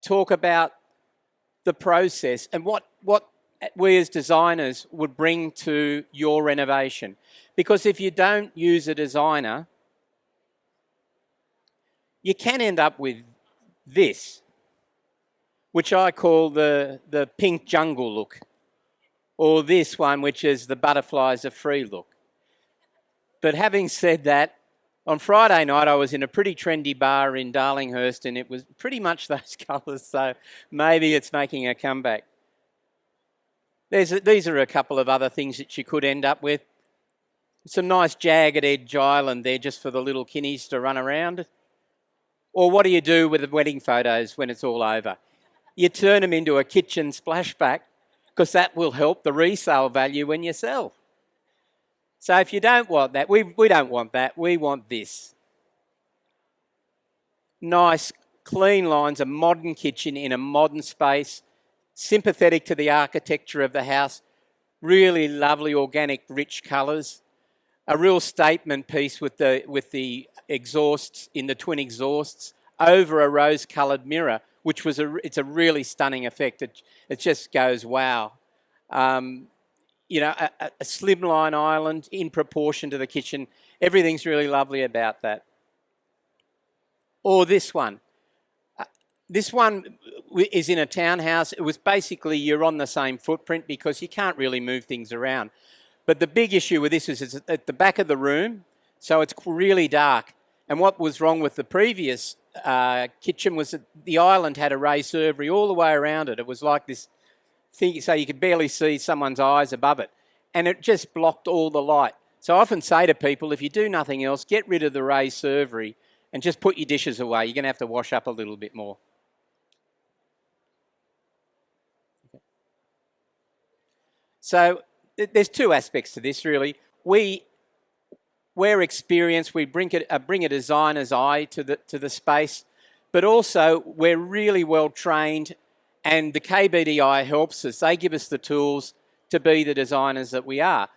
talk about the process and what we as designers would bring to your renovation. Because if you don't use a designer, you can end up with this, which I call the pink jungle look, or this one, which is the butterflies are free look. But having said that, on Friday night, I was in a pretty trendy bar in Darlinghurst, and it was pretty much those colours, so maybe it's making a comeback. These are a couple of other things that you could end up with. Some nice jagged edge island there just for the little kinnies to run around. Or what do you do with the wedding photos when it's all over? You turn them into a kitchen splashback, because that will help the resale value when you sell. So if you don't want that, we don't want that, we want this. Nice, clean lines, a modern kitchen in a modern space, sympathetic to the architecture of the house, really lovely organic rich colours, a real statement piece with the exhausts in the twin exhausts over a rose-coloured mirror, which was it's a really stunning effect. It just goes wow. You know, a slimline island in proportion to the kitchen. Everything's really lovely about that. Or this one. This one is in a townhouse. It was basically you're on the same footprint because you can't really move things around. But the big issue with this is it's at the back of the room, so it's really dark. And what was wrong with the previous kitchen was that the island had a raised servery all the way around it. It was like this thing, so you could barely see someone's eyes above it. And it just blocked all the light. So I often say to people, if you do nothing else, get rid of the raised servery and just put your dishes away. You're going to have to wash up a little bit more. So there's two aspects to this, really. We're experienced. We bring a designer's eye to the space, but also we're really well trained, and the KBDi helps us. They give us the tools to be the designers that we are.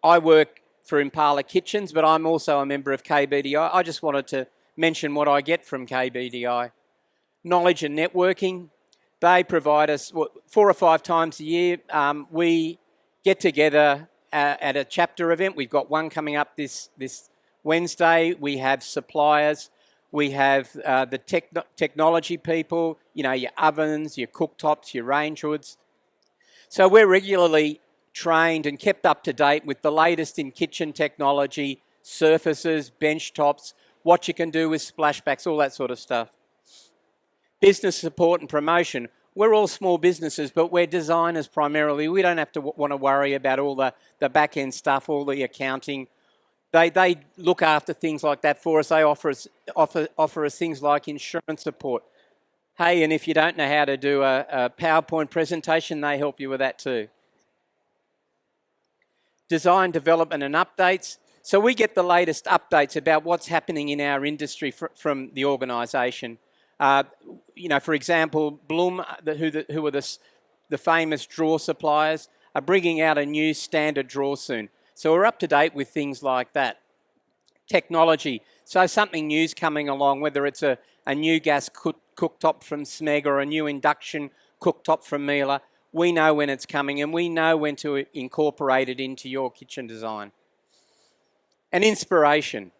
I work for Impala Kitchens, but I'm also a member of KBDi. I just wanted to mention what I get from KBDi. Knowledge and networking. They provide us 4 or 5 times a year. We get together at a chapter event. We've got one coming up this Wednesday. We have suppliers. We have the technology people, you know, your ovens, your cooktops, your range hoods. So we're regularly trained and kept up to date with the latest in kitchen technology, surfaces, bench tops, what you can do with splashbacks, all that sort of stuff. Business support and promotion. We're all small businesses, but we're designers primarily. We don't have to want to worry about all the back-end stuff, all the accounting. They look after things like that for us. They offer us things like insurance support. Hey, and if you don't know how to do a PowerPoint presentation, they help you with that too. Design, development and updates. So we get the latest updates about what's happening in our industry from the organisation. You know, for example, Bloom, who are the famous drawer suppliers, are bringing out a new standard drawer soon. So we're up to date with things like that. Technology. So something new's coming along, whether it's a new gas cooktop from Smeg or a new induction cooktop from Miele, we know when it's coming and we know when to incorporate it into your kitchen design. And inspiration.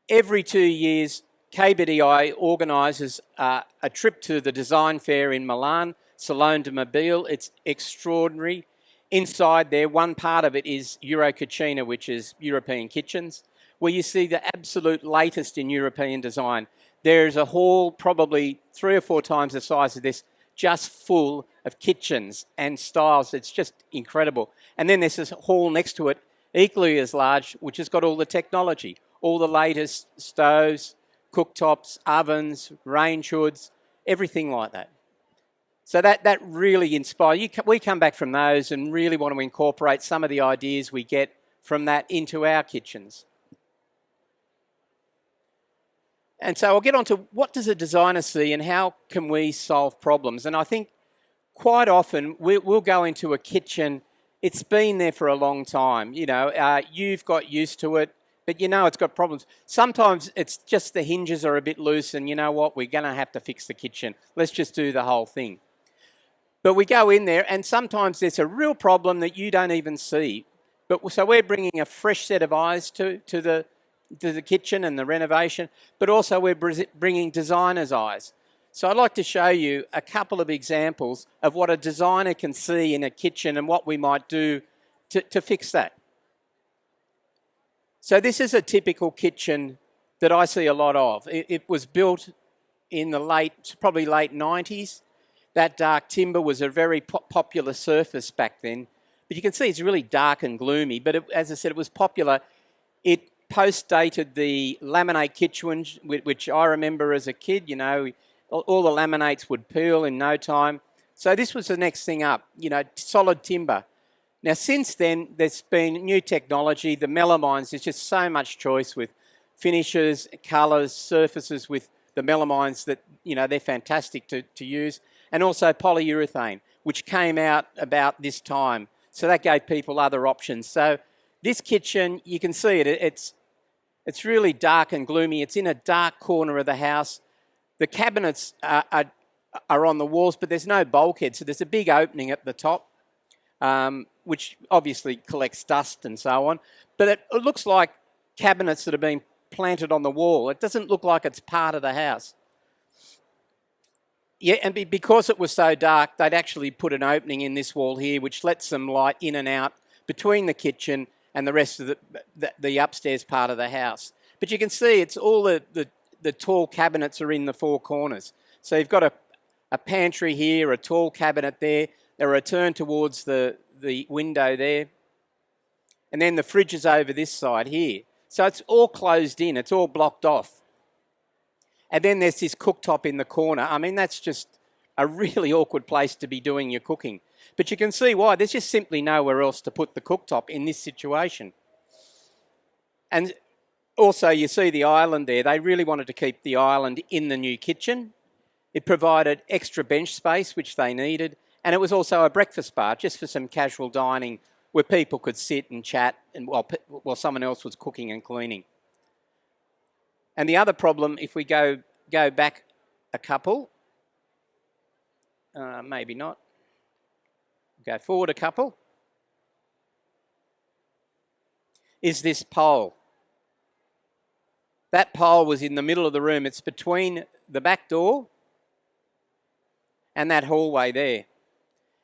Every 2 years, KBDi organises a trip to the design fair in Milan, Salone de Mobile. It's extraordinary. Inside there, one part of it is Eurokitchena, which is European kitchens, where you see the absolute latest in European design. There's a hall probably 3 or 4 times the size of this, just full of kitchens and styles. It's just incredible. And then there's this hall next to it, equally as large, which has got all the technology, all the latest stoves, cooktops, ovens, range hoods, everything like that. So that really inspires. We come back from those and really want to incorporate some of the ideas we get from that into our kitchens. And so I'll get on to what does a designer see and how can we solve problems. And I think quite often we'll go into a kitchen, it's been there for a long time. You know, you've got used to it. but you know it's got problems. Sometimes it's just the hinges are a bit loose, and you know what? We're going to have to fix the kitchen. Let's just do the whole thing. But we go in there, and sometimes there's a real problem that you don't even see. But so we're bringing a fresh set of eyes to the kitchen and the renovation, but also we're bringing designer's eyes. So I'd like to show you a couple of examples of what a designer can see in a kitchen and what we might do to fix that. So this is a typical kitchen that I see a lot of. It was built in the probably late 90s. That dark timber was a very popular surface back then. But you can see it's really dark and gloomy. But as I said, it was popular. It post-dated the laminate kitchens, which I remember as a kid. You know, all the laminates would peel in no time. So this was the next thing up, you know, solid timber. Now, since then, there's been new technology. The melamines, there's just so much choice with finishes, colours, surfaces with the melamines that, you know, they're fantastic to use. And also polyurethane, which came out about this time. So that gave people other options. So this kitchen, you can see it, it's really dark and gloomy. It's in a dark corner of the house. The cabinets are on the walls, but there's no bulkhead. So there's a big opening at the top, which obviously collects dust and so on. But it looks like cabinets that have been planted on the wall. It doesn't look like it's part of the house. Yeah, and because it was so dark, they'd actually put an opening in this wall here, which lets some light in and out between the kitchen and the rest of the upstairs part of the house. But you can see it's all the tall cabinets are in the four corners. So you've got a pantry here, a tall cabinet there. They're turned towards the window there. And then the fridge is over this side here. So it's all closed in. It's all blocked off. And then there's this cooktop in the corner. I mean, that's just a really awkward place to be doing your cooking. But you can see why. There's just simply nowhere else to put the cooktop in this situation. And also, you see the island there. They really wanted to keep the island in the new kitchen. It provided extra bench space, which they needed. And it was also a breakfast bar, just for some casual dining where people could sit and chat and while someone else was cooking and cleaning. And the other problem, if we go back a couple, maybe not, go forward a couple, is this pole. That pole was in the middle of the room. It's between the back door and that hallway there.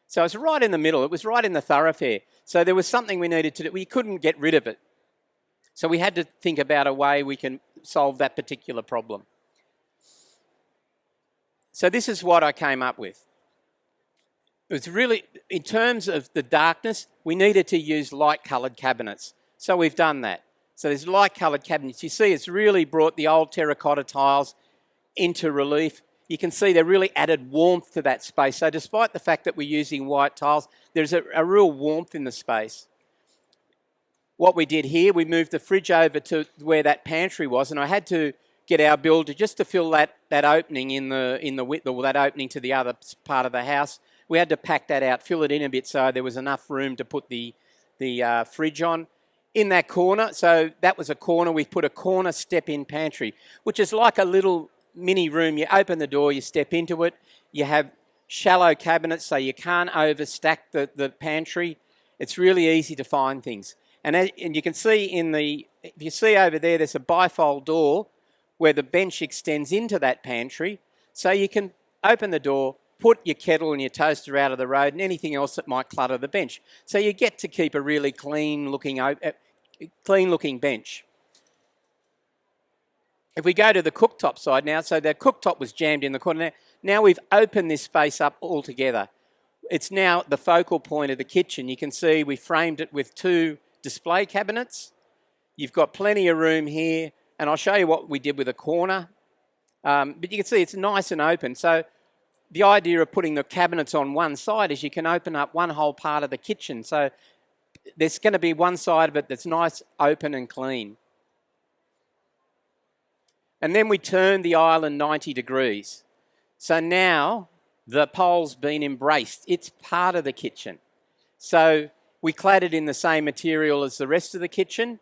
So it's right in the middle. It was right in the thoroughfare. So there was something we needed to do. We couldn't get rid of it. So we had to think about a way we can solve that particular problem. So this is what I came up with. It was really, in terms of the darkness, we needed to use light-coloured cabinets. So we've done that. So there's light-coloured cabinets. You see it's really brought the old terracotta tiles into relief. You can see they really added warmth to that space. So despite the fact that we're using white tiles, there's a real warmth in the space. What we did here, we moved the fridge over to where that pantry was, and I had to get our builder just to fill that opening in the width, or that opening to the other part of the house. We had to pack that out, fill it in a bit so there was enough room to put the fridge on. In that corner, so that was a corner, we put a corner step-in pantry, which is like a little mini room. You open the door, you step into it. You have shallow cabinets, so you can't overstack the pantry. It's really easy to find things. And you can see if you see over there, there's a bifold door where the bench extends into that pantry. So you can open the door, put your kettle and your toaster out of the road and anything else that might clutter the bench. So you get to keep a really clean-looking bench. If we go to the cooktop side now, so the cooktop was jammed in the corner. Now we've opened this space up altogether. It's now the focal point of the kitchen. You can see we framed it with two display cabinets. You've got plenty of room here, and I'll show you what we did with a corner. But you can see it's nice and open. So the idea of putting the cabinets on one side is you can open up one whole part of the kitchen. So there's going to be one side of it that's nice, open and clean. And then we turn the island 90 degrees. So now the pole's been embraced. It's part of the kitchen. So we clad it in the same material as the rest of the kitchen.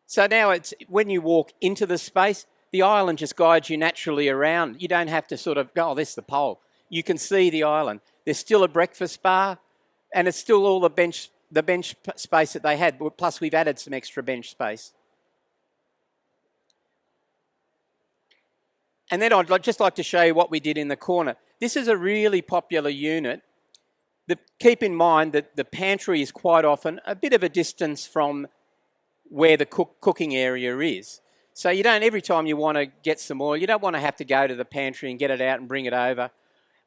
So now it's when you walk into the space, the island just guides you naturally around. You don't have to sort of go, oh, there's the pole. You can see the island. There's still a breakfast bar, and it's still all the bench space that they had. Plus, we've added some extra bench space. And then I'd just like to show you what we did in the corner. This is a really popular unit. Keep in mind that the pantry is quite often a bit of a distance from where the cooking area is. So you don't, every time you want to get some oil, you don't want to have to go to the pantry and get it out and bring it over.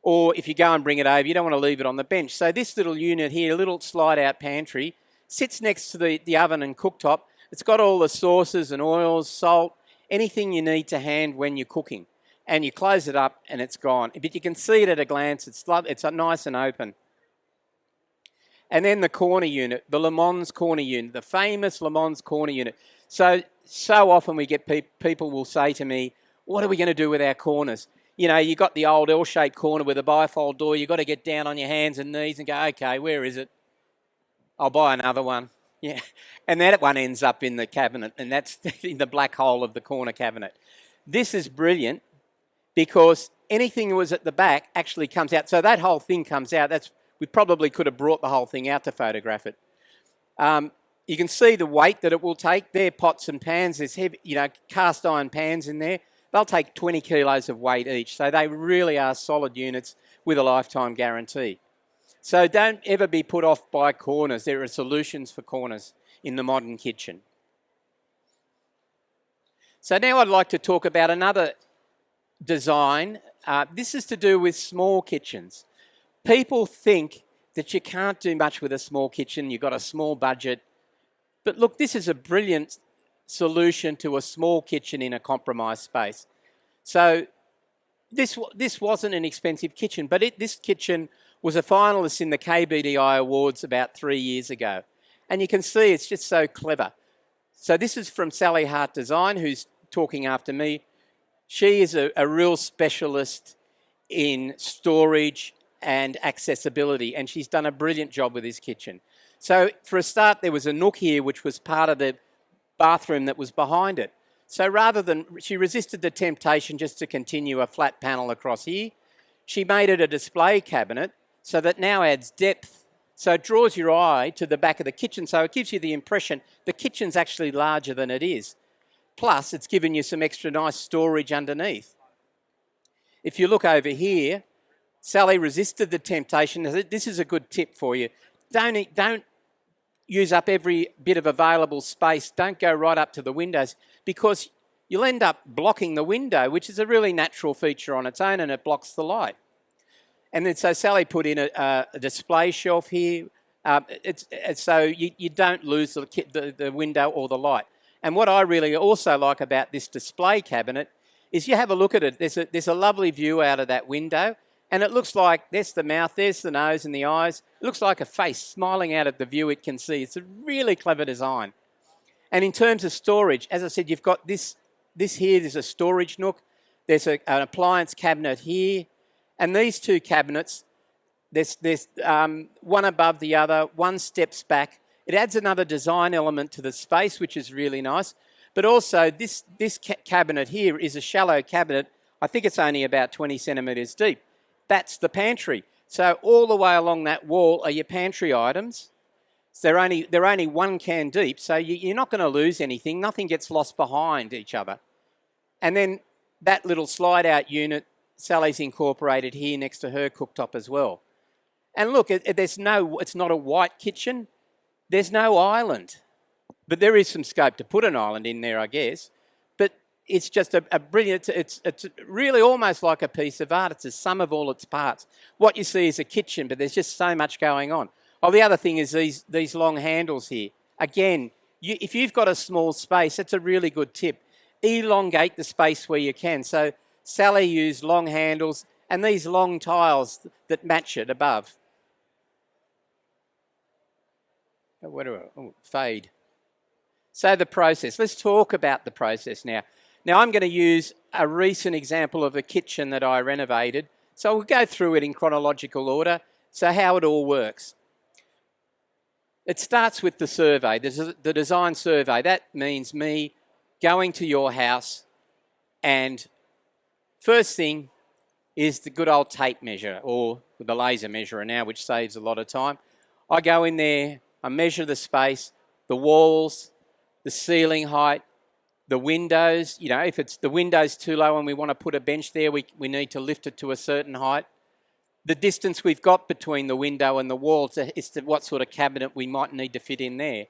Or if you go and bring it over, you don't want to leave it on the bench. So this little unit here, a little slide-out pantry, sits next to the oven and cooktop. It's got all the sauces and oils, salt, anything you need to hand when you're cooking. And you close it up and it's gone. But you can see it at a glance. It's nice and open. And then the corner unit, the Le Mans corner unit, the famous Le Mans corner unit. So often we get people will say to me, what are we going to do with our corners? You know, you got the old L-shaped corner with a bifold door. You've got to get down on your hands and knees and go, okay, where is it? I'll buy another one. Yeah. And that one ends up in the cabinet, and that's in the black hole of the corner cabinet. This is brilliant because anything that was at the back actually comes out. So that whole thing comes out. We probably could have brought the whole thing out to photograph it. You can see the weight that it will take. They're pots and pans. There's heavy, cast iron pans in there. They'll take 20 kilos of weight each. So they really are solid units with a lifetime guarantee. So don't ever be put off by corners. There are solutions for corners in the modern kitchen. So now I'd like to talk about another design. This is to do with small kitchens. People think that you can't do much with a small kitchen. You've got a small budget. But look, this is a brilliant solution to a small kitchen in a compromised space. So this wasn't an expensive kitchen, but this kitchen was a finalist in the KBDi Awards about 3 years ago. And you can see it's just so clever. So this is from Sally Hart Design, who's talking after me. She is a real specialist in storage and accessibility, and she's done a brilliant job with this kitchen. So for a start, there was a nook here which was part of the bathroom that was behind it. So rather than, she resisted the temptation just to continue a flat panel across here, she made it a display cabinet so that now adds depth. So it draws your eye to the back of the kitchen, so it gives you the impression the kitchen's actually larger than it is. Plus, it's given you some extra nice storage underneath. If you look over here, Sally resisted the temptation. This is a good tip for you. Don't use up every bit of available space. Don't go right up to the windows because you'll end up blocking the window, which is a really natural feature on its own, and it blocks the light. And then so Sally put in a display shelf here, so you don't lose the window or the light. And what I really also like about this display cabinet is you have a look at it. There's a lovely view out of that window, and it looks like there's the mouth, there's the nose and the eyes. It looks like a face smiling out at the view it can see. It's a really clever design. And in terms of storage, as I said, you've got this here, there's a storage nook. There's an appliance cabinet here. And these two cabinets, there's one above the other, one steps back. It adds another design element to the space, which is really nice. But also, this cabinet here is a shallow cabinet. I think it's only about 20 centimetres deep. That's the pantry. So all the way along that wall are your pantry items. So they're only 1 can deep, so you're not going to lose anything. Nothing gets lost behind each other. And then that little slide-out unit, Sally's incorporated here next to her cooktop as well. And look, it's not a white kitchen. There's no island. But there is some scope to put an island in there, I guess. But it's just a brilliant, it's really almost like a piece of art. It's a sum of all its parts. What you see is a kitchen, but there's just so much going on. Oh, the other thing is these long handles here. Again, if you've got a small space, that's a really good tip. Elongate the space where you can. So Sally used long handles and these long tiles that match it above. Fade. So the process. Let's talk about the process now. Now I'm going to use a recent example of a kitchen that I renovated. So we'll go through it in chronological order. So how it all works. It starts with the survey, the design survey. That means me going to your house, and first thing is the good old tape measure, or the laser measurer now, which saves a lot of time. I go in there, I measure the space, the walls, the ceiling height, the windows. You know, if it's the window's too low and we want to put a bench there, we need to lift it to a certain height. The distance we've got between the window and the wall as to what sort of cabinet we might need to fit in there.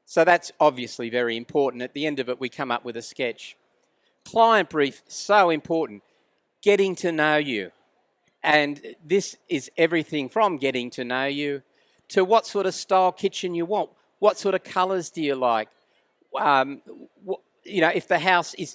So that's obviously very important. At the end of it, we come up with a sketch. Client brief, so important. Getting to know you. And this is everything from getting to know you to what sort of style kitchen you want. What sort of colours do you like? You know, if the house is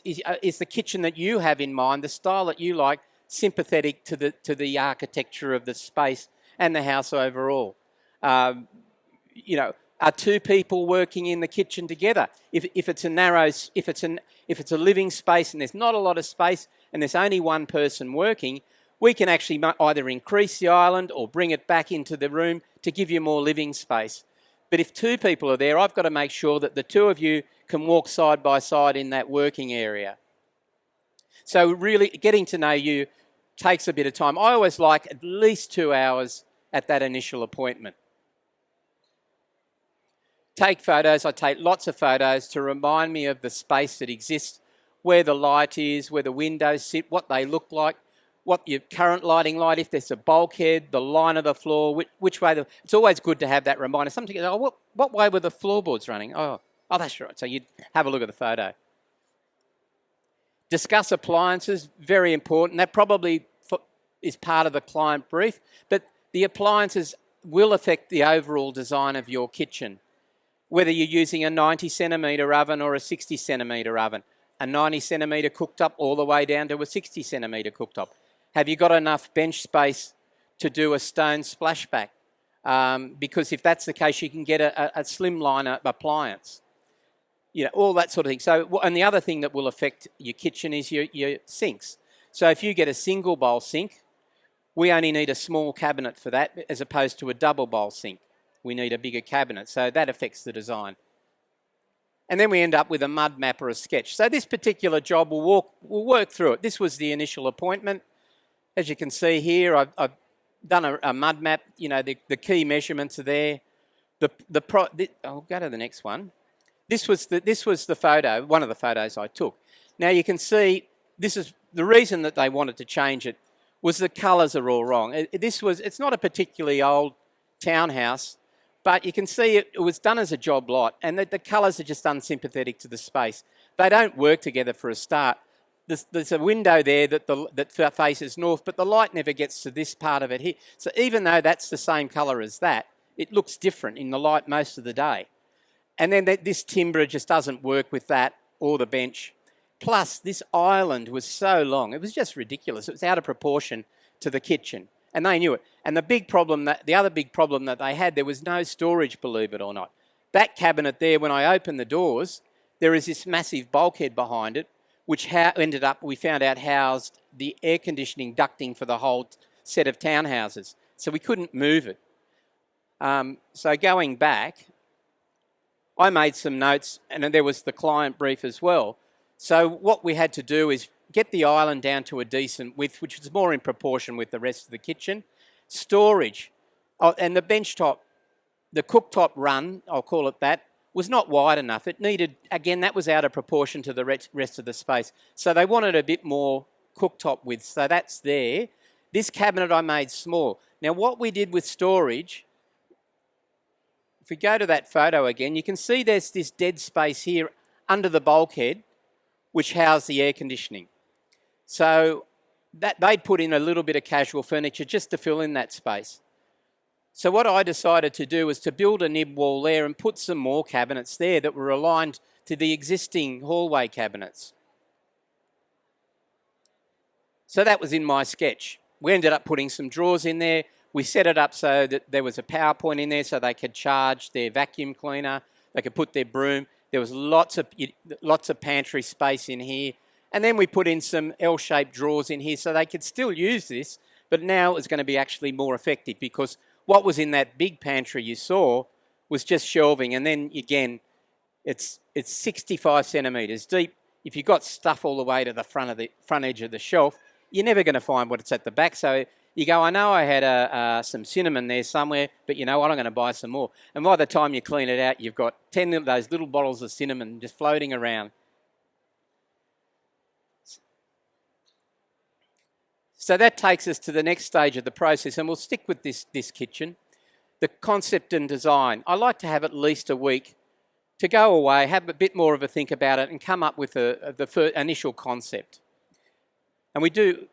the kitchen that you have in mind, the style that you like, sympathetic to the architecture of the space and the house overall. You know, are two people working in the kitchen together? If it's a living space and there's not a lot of space and there's only one person working, we can actually either increase the island or bring it back into the room to give you more living space. But if two people are there, I've got to make sure that the two of you can walk side by side in that working area. So really getting to know you takes a bit of time. I always like at least 2 hours at that initial appointment. Take photos. I take lots of photos to remind me of the space that exists, where the light is, where the windows sit, what they look like, what your current lighting light, if there's a bulkhead, the line of the floor, which way it's always good to have that reminder. Sometimes you go, oh, what way were the floorboards running? Oh, that's right. So you'd have a look at the photo. Discuss appliances, very important. That probably is part of the client brief, but the appliances will affect the overall design of your kitchen. Whether you're using a 90 centimetre oven or a 60 centimetre oven, a 90 centimetre cooktop all the way down to a 60 centimetre cooktop. Have you got enough bench space to do a stone splashback? Because if that's the case, you can get a slimline appliance. You know, all that sort of thing. So, and the other thing that will affect your kitchen is your sinks. So if you get a single bowl sink, we only need a small cabinet for that as opposed to a double bowl sink. We need a bigger cabinet. So that affects the design. And then we end up with a mud map or a sketch. So this particular job, we'll work through it. This was the initial appointment. As you can see here, I've done a mud map. You know, the key measurements are there. I'll go to the next one. This was the photo, one of the photos I took. Now you can see this is the reason that they wanted to change it was the colours are all wrong. It's not a particularly old townhouse, but you can see it was done as a job lot, and the colours are just unsympathetic to the space. They don't work together for a start. There's a window there that faces north, but the light never gets to this part of it here. So even though that's the same colour as that, it looks different in the light most of the day. And then this timber just doesn't work with that or the bench. Plus, this island was so long, it was just ridiculous. It was out of proportion to the kitchen, and they knew it. And the other big problem that they had, there was no storage, believe it or not. That cabinet there, when I opened the doors, there is this massive bulkhead behind it, which we found out housed the air conditioning ducting for the whole set of townhouses. So we couldn't move it. So going back, I made some notes, and there was the client brief as well. So what we had to do is get the island down to a decent width, which was more in proportion with the rest of the kitchen. Storage, and the bench top, the cooktop run, I'll call it that, was not wide enough. It needed, again, that was out of proportion to the rest of the space. So they wanted a bit more cooktop width, so that's there. This cabinet I made small. Now what we did with storage, if we go to that photo again, you can see there's this dead space here under the bulkhead, which housed the air conditioning. So that they'd put in a little bit of casual furniture just to fill in that space. So what I decided to do was to build a nib wall there and put some more cabinets there that were aligned to the existing hallway cabinets. So that was in my sketch. We ended up putting some drawers in there. We set it up so that there was a power point in there so they could charge their vacuum cleaner, they could put their broom. There was lots of pantry space in here. And then we put in some L-shaped drawers in here so they could still use this, but now it's going to be actually more effective because what was in that big pantry you saw was just shelving, and then again, it's 65 centimetres deep. If you've got stuff all the way to the front edge of the shelf, you're never going to find what's at the back. So you go, I know I had some cinnamon there somewhere, but you know what, I'm going to buy some more. And by the time you clean it out, you've got 10 of those little bottles of cinnamon just floating around. So that takes us to the next stage of the process, and we'll stick with this kitchen. The concept and design. I like to have at least a week to go away, have a bit more of a think about it, and come up with the initial concept. And we do.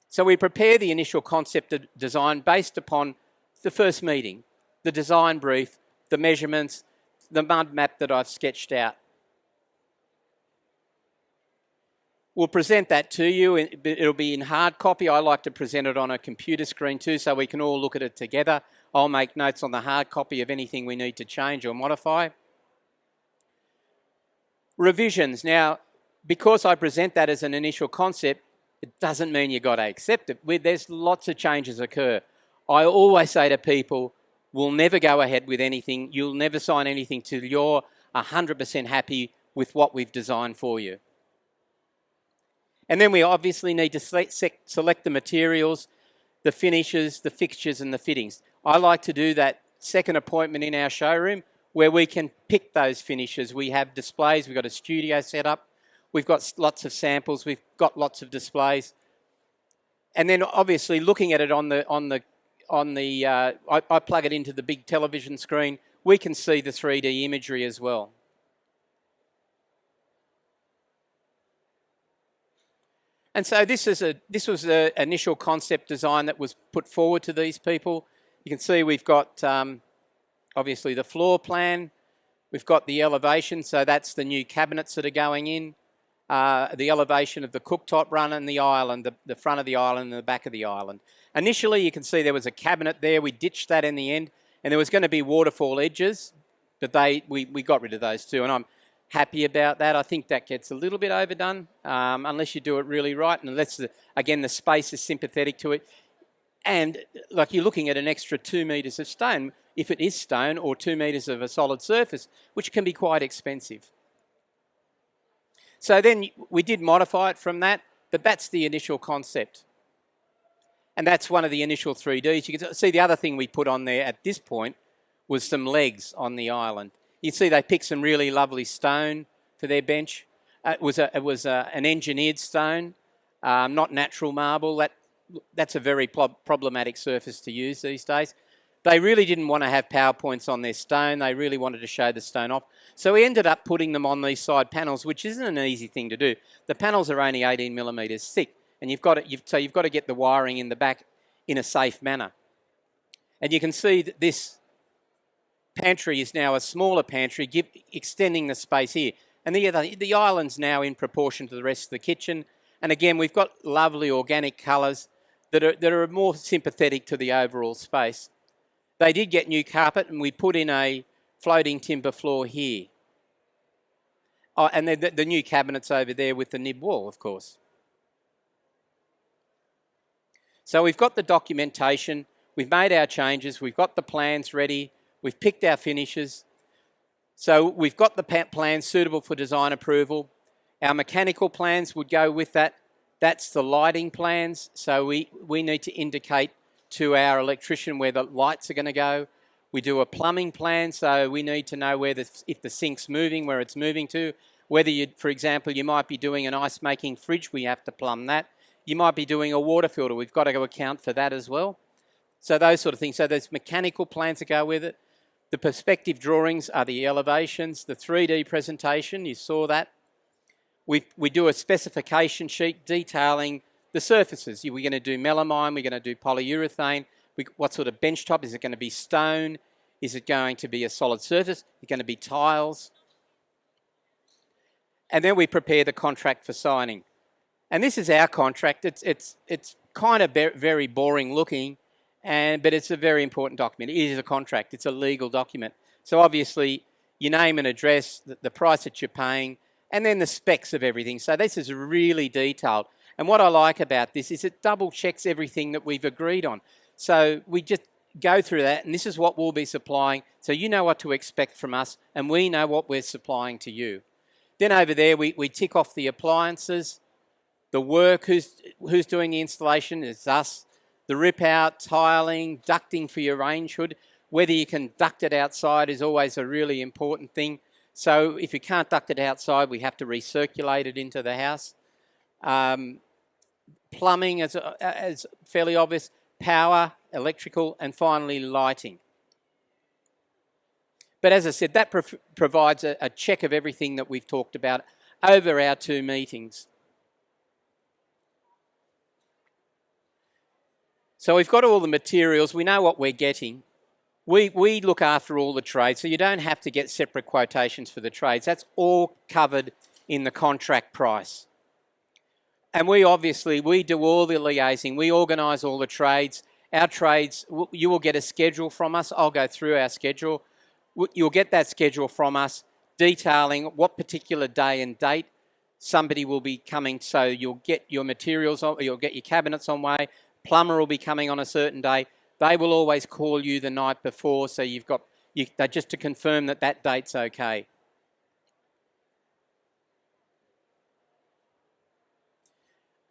So we prepare the initial concept of design based upon the first meeting, the design brief, the measurements, the mud map that I've sketched out. We'll present that to you. It'll be in hard copy. I like to present it on a computer screen too, so we can all look at it together. I'll make notes on the hard copy of anything we need to change or modify. Revisions. Now, because I present that as an initial concept, it doesn't mean you've got to accept it. There's lots of changes occur. I always say to people, we'll never go ahead with anything. You'll never sign anything till you're 100% happy with what we've designed for you. And then we obviously need to select the materials, the finishes, the fixtures and the fittings. I like to do that second appointment in our showroom where we can pick those finishes. We have displays, we've got a studio set up, we've got lots of samples, we've got lots of displays. And then obviously looking at it I plug it into the big television screen, we can see the 3D imagery as well. And so this was the initial concept design that was put forward to these people. You can see we've got obviously the floor plan, we've got the elevation, so that's the new cabinets that are going in, the elevation of the cooktop run and the island, the front of the island and the back of the island. Initially you can see there was a cabinet there, we ditched that in the end, and there was going to be waterfall edges, but we got rid of those too, and I'm happy about that. I think that gets a little bit overdone unless you do it really right, and unless, again, the space is sympathetic to it. And like you're looking at an extra 2 metres of stone, if it is stone, or 2 metres of a solid surface, which can be quite expensive. So then we did modify it from that, but that's the initial concept. And that's one of the initial 3Ds. You can see the other thing we put on there at this point was some legs on the island. You see they picked some really lovely stone for their bench. It was an engineered stone, not natural marble. That's a very problematic surface to use these days. They really didn't want to have PowerPoints on their stone. They really wanted to show the stone off. So we ended up putting them on these side panels, which isn't an easy thing to do. The panels are only 18 millimetres thick, and you've got to get the wiring in the back in a safe manner. And you can see that this pantry is now a smaller pantry, extending the space here. And the island's now in proportion to the rest of the kitchen. And again, we've got lovely organic colours that are more sympathetic to the overall space. They did get new carpet, and we put in a floating timber floor here. Oh, and the new cabinets over there with the nib wall, of course. So we've got the documentation, we've made our changes, we've got the plans ready, we've picked our finishes. So we've got the plans suitable for design approval. Our mechanical plans would go with that. That's the lighting plans. So we need to indicate to our electrician where the lights are going to go. We do a plumbing plan, so we need to know if the sink's moving, where it's moving to. Whether for example, you might be doing an ice-making fridge, we have to plumb that. You might be doing a water filter, we've got to go account for that as well. So those sort of things. So there's mechanical plans that go with it. The perspective drawings are the elevations, the 3D presentation, you saw that. We do a specification sheet detailing the surfaces. We're going to do melamine, we're going to do polyurethane. What sort of bench top? Is it going to be stone? Is it going to be a solid surface? Is it going to be tiles? And then we prepare the contract for signing. And this is our contract. It's kind of very boring looking, but it's a very important document. It is a contract. It's a legal document. So obviously, your name and address, the price that you're paying, and then the specs of everything. So this is really detailed. And what I like about this is it double checks everything that we've agreed on. So go through that, and this is what we'll be supplying, so you know what to expect from us, and we know what we're supplying to you. Then over there, we tick off the appliances, the work, who's doing the installation is us, the rip out, tiling, ducting for your range hood. Whether you can duct it outside is always a really important thing. So if you can't duct it outside, we have to recirculate it into the house. Plumbing is fairly obvious, power, electrical, and finally lighting. But as I said, that provides a check of everything that we've talked about over our 2 meetings. So we've got all the materials, we know what we're getting. We look after all the trades, so you don't have to get separate quotations for the trades. That's all covered in the contract price. And we do all the liaising. We organise all the trades. Our trades, you will get a schedule from us. I'll go through our schedule. You'll get that schedule from us detailing what particular day and date somebody will be coming. So you'll get your materials, you'll get your cabinets on way. Plumber will be coming on a certain day. They will always call you the night before, so you've got just to confirm that that date's okay.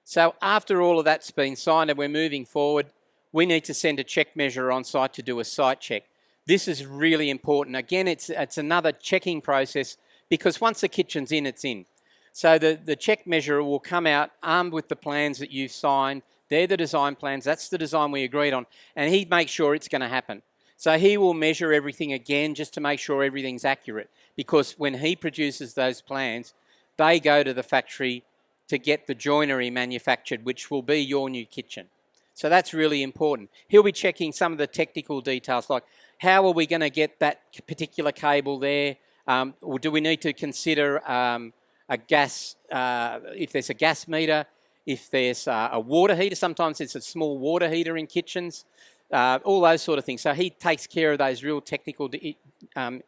So after all of that's been signed and we're moving forward, we need to send a check measurer on site to do a site check. This is really important. Again, it's another checking process because once the kitchen's in, it's in. So the check measurer will come out armed with the plans that you've signed. They're the design plans. That's the design we agreed on. And he'd make sure it's going to happen. So he will measure everything again just to make sure everything's accurate. Because when he produces those plans, they go to the factory to get the joinery manufactured, which will be your new kitchen. So that's really important. He'll be checking some of the technical details, like how are we going to get that particular cable there? Or do we need to consider a gas, if there's a gas meter, if there's a water heater, sometimes it's a small water heater in kitchens, all those sort of things. So he takes care of those real technical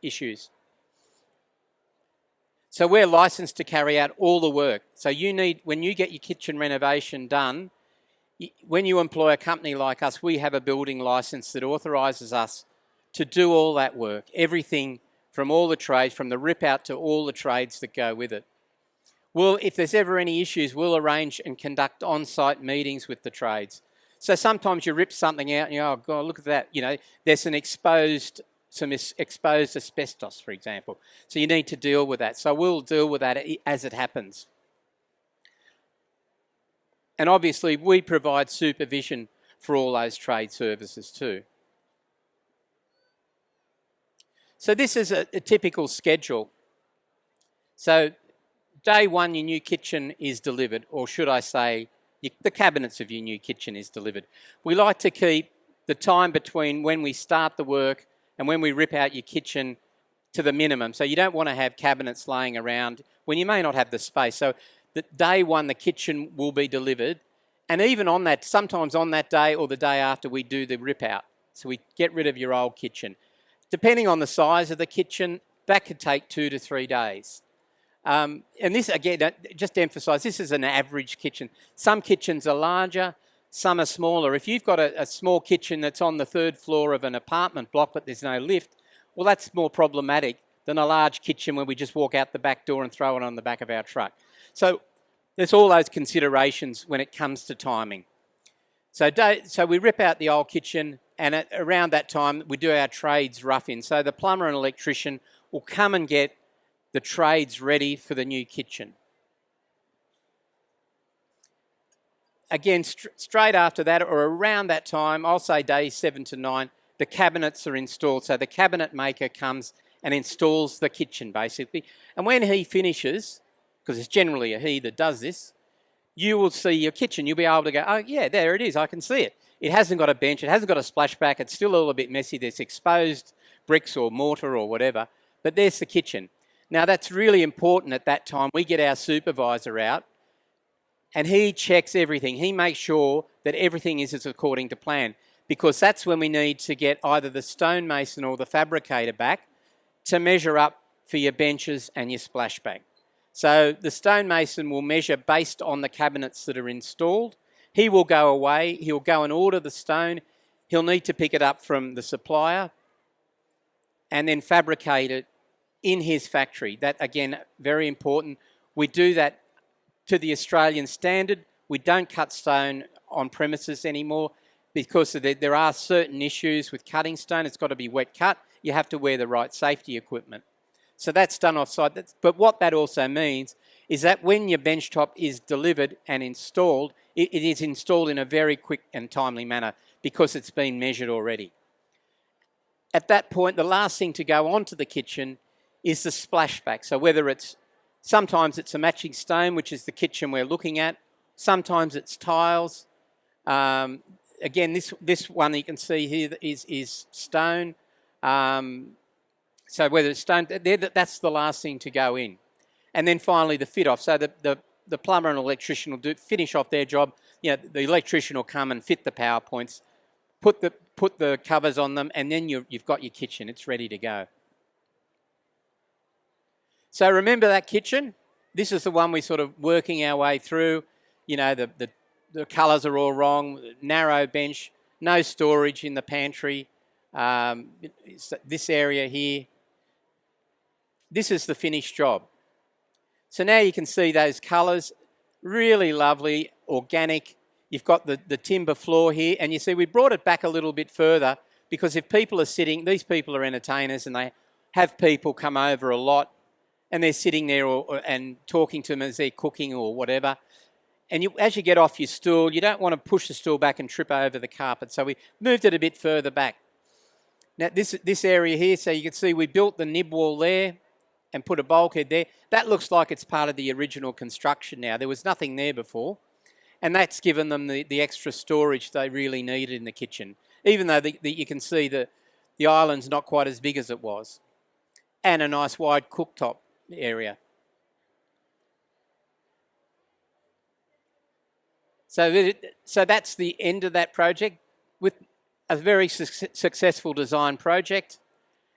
issues. So we're licensed to carry out all the work. So when you get your kitchen renovation done, when you employ a company like us, we have a building license that authorises us to do all that work, everything from all the trades, from the rip out to all the trades that go with it. Well, if there's ever any issues, we'll arrange and conduct on-site meetings with the trades. So sometimes you rip something out and you go, oh God, look at that. You know, there's some exposed asbestos, for example. So you need to deal with that. So we'll deal with that as it happens. And obviously we provide supervision for all those trade services too. So this is a typical schedule. So day one, your new kitchen is delivered, or should I say, the cabinets of your new kitchen is delivered. We like to keep the time between when we start the work and when we rip out your kitchen to the minimum. So you don't want to have cabinets laying around when you may not have the space. So the day one, the kitchen will be delivered. And even on that, sometimes on that day or the day after, we do the rip out. So we get rid of your old kitchen. Depending on the size of the kitchen, that could take 2 to 3 days. And this, again, just to emphasise, this is an average kitchen. Some kitchens are larger, some are smaller. If you've got a small kitchen that's on the 3rd floor of an apartment block but there's no lift, well, that's more problematic than a large kitchen where we just walk out the back door and throw it on the back of our truck. So there's all those considerations when it comes to timing. So we rip out the old kitchen, and around that time we do our trades rough in. So the plumber and electrician will come and get the trades ready for the new kitchen. Again, straight after that or around that time, I'll say days 7 to 9, the cabinets are installed. So the cabinet maker comes and installs the kitchen basically. And when he finishes, because it's generally a he that does this, you will see your kitchen. You'll be able to go, oh yeah, there it is, I can see it. It hasn't got a bench, it hasn't got a splashback, it's still all a bit messy, there's exposed bricks or mortar or whatever, but there's the kitchen. Now that's really important at that time. We get our supervisor out and he checks everything. He makes sure that everything is according to plan, because that's when we need to get either the stonemason or the fabricator back to measure up for your benches and your splashback. So the stonemason will measure based on the cabinets that are installed. He will go away, he'll go and order the stone, he'll need to pick it up from the supplier and then fabricate it in his factory. That, again, very important. We do that to the Australian standard. We don't cut stone on premises anymore because there are certain issues with cutting stone. It's got to be wet cut. You have to wear the right safety equipment. So that's done off-site. But what that also means is that when your bench top is delivered and installed, it is installed in a very quick and timely manner because it's been measured already. At that point, the last thing to go onto the kitchen is the splashback. So whether sometimes it's a matching stone, which is the kitchen we're looking at. Sometimes it's tiles. Again, this one you can see here is stone. So whether it's stone, that's the last thing to go in. And then finally the fit off. So the plumber and electrician will finish off their job. The electrician will come and fit the power points, put the covers on them, and then you've got your kitchen. It's ready to go. So remember that kitchen? This is the one we're sort of working our way through. The colours are all wrong, narrow bench, no storage in the pantry. This area here. This is the finished job. So now you can see those colours, really lovely, organic. You've got the timber floor here, and you see we brought it back a little bit further because if people are sitting, these people are entertainers and they have people come over a lot and they're sitting there and talking to them as they're cooking or whatever. And as you get off your stool, you don't want to push the stool back and trip over the carpet. So we moved it a bit further back. Now this area here, so you can see we built the nib wall there and put a bulkhead there. That looks like it's part of the original construction now. There was nothing there before. And that's given them the extra storage they really needed in the kitchen, even though you can see the island's not quite as big as it was. And a nice wide cooktop area. So that's the end of that project with a very successful design project.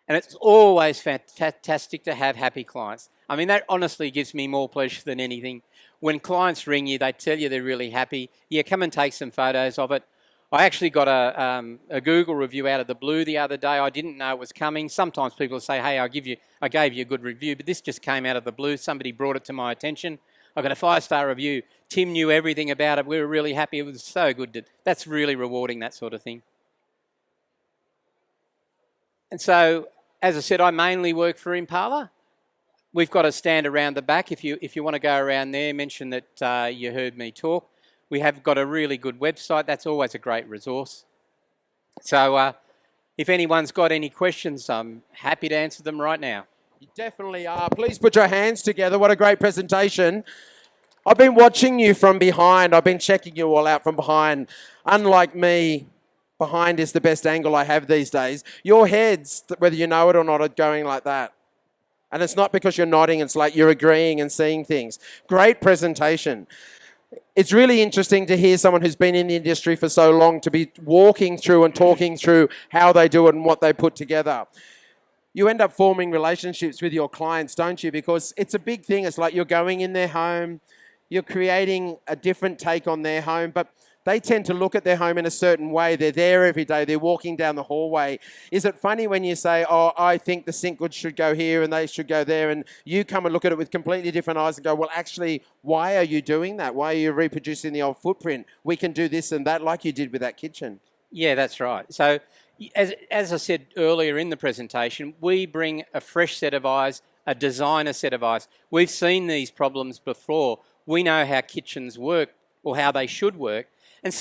And it's always fantastic to have happy clients. I mean, that honestly gives me more pleasure than anything. When clients ring you, they tell you they're really happy. Yeah, come and take some photos of it. I actually got a Google review out of the blue the other day. I didn't know it was coming. Sometimes people say, hey, I gave you a good review, but this just came out of the blue. Somebody brought it to my attention. I got a 5-star review. Tim knew everything about it. We were really happy. It was so good. That's really rewarding, that sort of thing. And so, as I said, I mainly work for Impala. We've got a stand around the back. If you want to go around there, mention that you heard me talk. We have got a really good website. That's always a great resource. So if anyone's got any questions, I'm happy to answer them right now. You definitely are. Please put your hands together. What a great presentation. I've been watching you from behind. I've been checking you all out from behind. Unlike me, behind is the best angle I have these days. Your heads, whether you know it or not, are going like that. And it's not because you're nodding. It's like you're agreeing and seeing things. Great presentation. It's really interesting to hear someone who's been in the industry for so long to be walking through and talking through how they do it and what they put together. You end up forming relationships with your clients, don't you? Because it's a big thing. It's like you're going in their home, you're creating a different take on their home, but they tend to look at their home in a certain way. They're there every day. They're walking down the hallway. Is it funny when you say, oh, I think the sink should go here and they should go there, and you come and look at it with completely different eyes and go, well, actually, why are you doing that? Why are you reproducing the old footprint? We can do this and that like you did with that kitchen. Yeah, that's right. So as I said earlier in the presentation, we bring a fresh set of eyes, a designer set of eyes. We've seen these problems before. We know how kitchens work or how they should work. And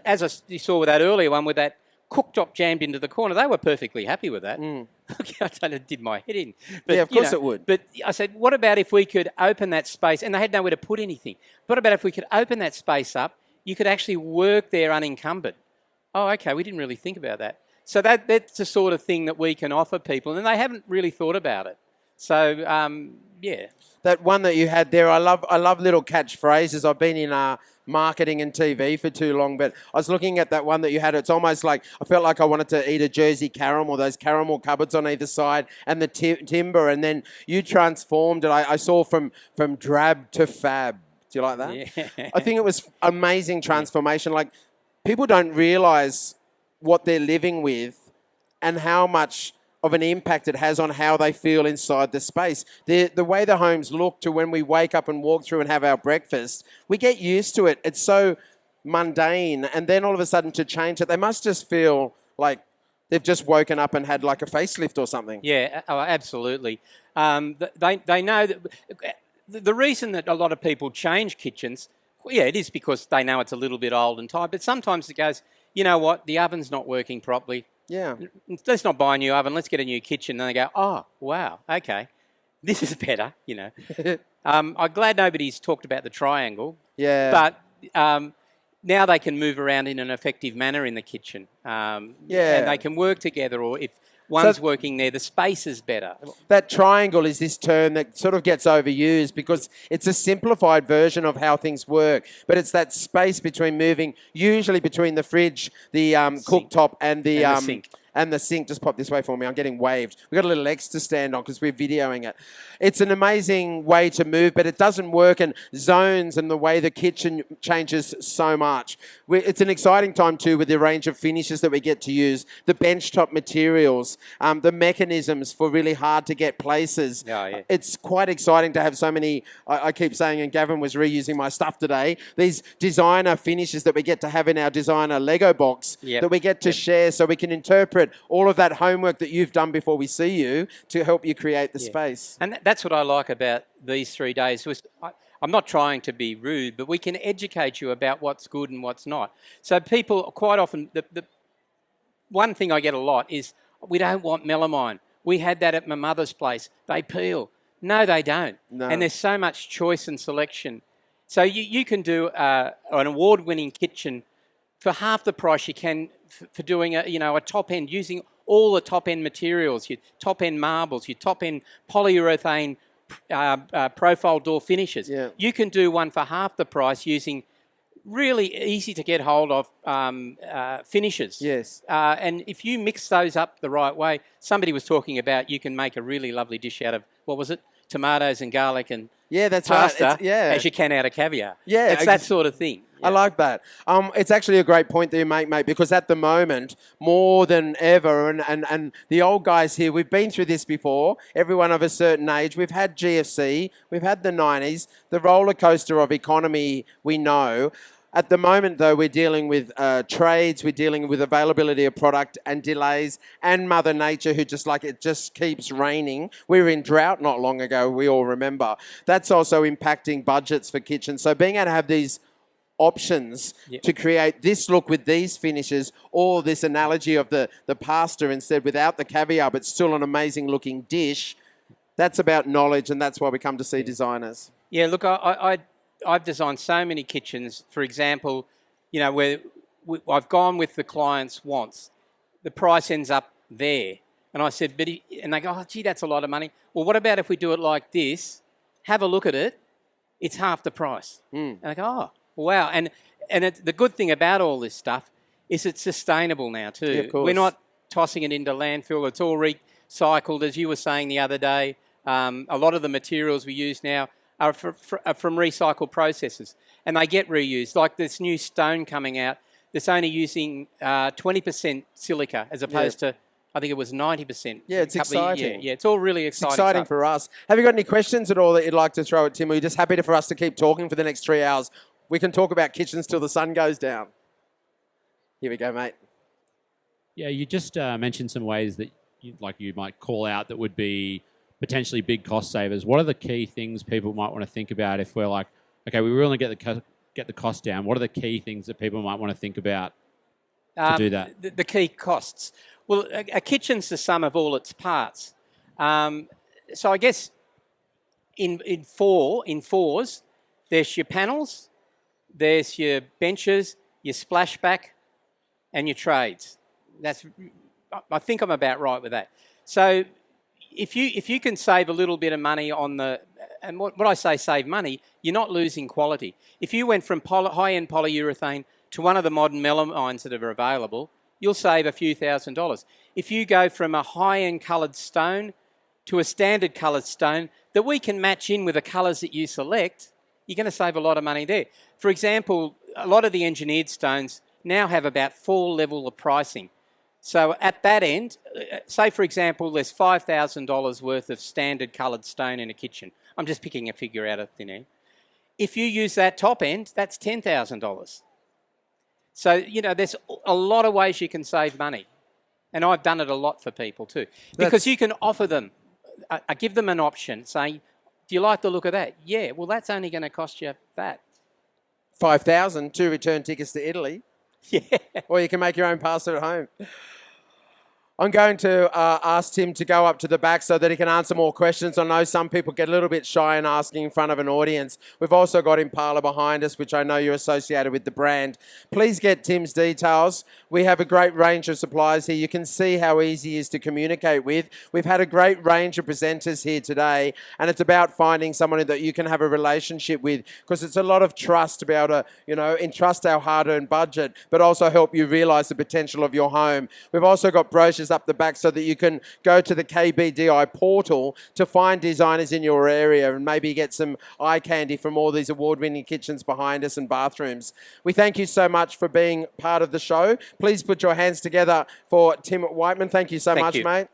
as you saw with that earlier one, with that cooktop jammed into the corner, they were perfectly happy with that. I don't know, it did my head in. But, yeah, of course it would. But I said, what about if we could open that space? And they had nowhere to put anything. What about if we could open that space up? You could actually work there unencumbered. Oh, okay, we didn't really think about that. So that's the sort of thing that we can offer people, and they haven't really thought about it. So, yeah. That one that you had there, I love little catchphrases. I've been in marketing and TV for too long, but I was looking at that one that you had. It's almost like I felt like I wanted to eat a Jersey caramel, those caramel cupboards on either side, and the timber, and then you transformed it. I saw from drab to fab. Do you like that? Yeah. I think it was amazing transformation. Like, people don't realise what they're living with and how much of an impact it has on how they feel inside the space. The way the homes look to when we wake up and walk through and have our breakfast, we get used to it. It's so mundane. And then all of a sudden to change it, they must just feel like they've just woken up and had like a facelift or something. Yeah, absolutely. They know that the reason that a lot of people change kitchens, yeah, it is because they know it's a little bit old and tired. But sometimes it goes, you know what, the oven's not working properly. Yeah. Let's not buy a new oven. Let's get a new kitchen. And they go, oh, wow, okay, this is better, you know. I'm glad nobody's talked about the triangle. Yeah. But now they can move around in an effective manner in the kitchen. Yeah. And they can work together, or if one's working there, the space is better. That triangle is this term that sort of gets overused because it's a simplified version of how things work. But it's that space between moving, usually between the fridge, the cooktop, and the sink. And the sink. Just pop this way for me. I'm getting waved. We've got a little X to stand on because we're videoing it. It's an amazing way to move, but it doesn't work in zones and the way the kitchen changes so much. It's an exciting time too with the range of finishes that we get to use, the benchtop materials, the mechanisms for really hard to get places. Yeah. It's quite exciting to have so many, I keep saying, and Gavin was reusing my stuff today, these designer finishes that we get to have in our designer Lego box that we get to share so we can interpret all of that homework that you've done before we see you to help you create the space. And that's what I like about these 3 days. I'm not trying to be rude, but we can educate you about what's good and what's not. So people quite often, the one thing I get a lot is, we don't want melamine. We had that at my mother's place. They peel. No, they don't. No. And there's so much choice and selection. So you can do an award-winning kitchen for half the price you can for doing a top end, using all the top end materials, your top end marbles, your top end polyurethane profile door finishes. Yeah. You can do one for half the price using really easy to get hold of finishes. Yes. And if you mix those up the right way, somebody was talking about you can make a really lovely dish out of, what was it? Tomatoes and garlic and that's pasta, right. as you can out of caviar. Yeah, it's that sort of thing. I like that. It's actually a great point that you make, mate, because at the moment, more than ever, and the old guys here, we've been through this before, everyone of a certain age, we've had GFC, we've had the 90s, the roller coaster of economy we know. At the moment, though, we're dealing with trades, we're dealing with availability of product and delays, and Mother Nature, who it just keeps raining. We were in drought not long ago, we all remember. That's also impacting budgets for kitchens. So being able to have these options to create this look with these finishes, or this analogy of the pasta instead without the caviar, but still an amazing looking dish, that's about knowledge, and that's why we come to see designers. Yeah, look, I've designed so many kitchens, for example, where I've gone with the client's wants. The price ends up there. And I said, and they go, oh, gee, that's a lot of money. Well, what about if we do it like this? Have a look at it. It's half the price. And I go, oh, wow. And the good thing about all this stuff is it's sustainable now too. Yeah, of course. We're not tossing it into landfill. It's all recycled, as you were saying the other day. A lot of the materials we use now are from recycled processes, and they get reused. Like this new stone coming out that's only using 20% silica as opposed to, I think it was 90%. Yeah, it's exciting. Yeah, it's all really exciting. It's exciting stuff. for us. Have you got any questions at all that you'd like to throw at Tim? Or are you just happy for us to keep talking for the next 3 hours? We can talk about kitchens till the sun goes down. Here we go, mate. Yeah, you just mentioned some ways that you might call out that would be potentially big cost savers. What are the key things people might want to think about if we're like, okay, we really get the cost down? What are the key things that people might want to think about to do that? The key costs. Well, a kitchen's the sum of all its parts. So I guess in fours, there's your panels, there's your benches, your splashback, and your trades. I think I'm about right with that. So if you can save a little bit of money on and what I say save money, you're not losing quality. If you went from high-end polyurethane to one of the modern melamines that are available, you'll save a few $1,000s. If you go from a high-end coloured stone to a standard coloured stone that we can match in with the colours that you select, you're going to save a lot of money there. For example, a lot of the engineered stones now have about 4 levels of pricing. So at that end, say for example, there's $5,000 worth of standard coloured stone in a kitchen. I'm just picking a figure out of thin air. If you use that top end, that's $10,000. So, you know, there's a lot of ways you can save money. And I've done it a lot for people too. Because you can offer them, I give them an option saying, do you like the look of that? Yeah, well, that's only going to cost you that. 5,000, 2 return tickets to Italy. Yeah. Or you can make your own pasta at home. I'm going to ask Tim to go up to the back so that he can answer more questions. I know some people get a little bit shy in asking in front of an audience. We've also got Impala behind us, which I know you're associated with the brand. Please get Tim's details. We have a great range of suppliers here. You can see how easy he is to communicate with. We've had a great range of presenters here today, and it's about finding someone that you can have a relationship with, because it's a lot of trust to be able to, you know, entrust our hard-earned budget, but also help you realise the potential of your home. We've also got brochures up the back so that you can go to the KBDi portal to find designers in your area and maybe get some eye candy from all these award-winning kitchens behind us and bathrooms. We thank you so much for being part of the show. Please put your hands together for Tim Whiteman. Thank you so much, mate.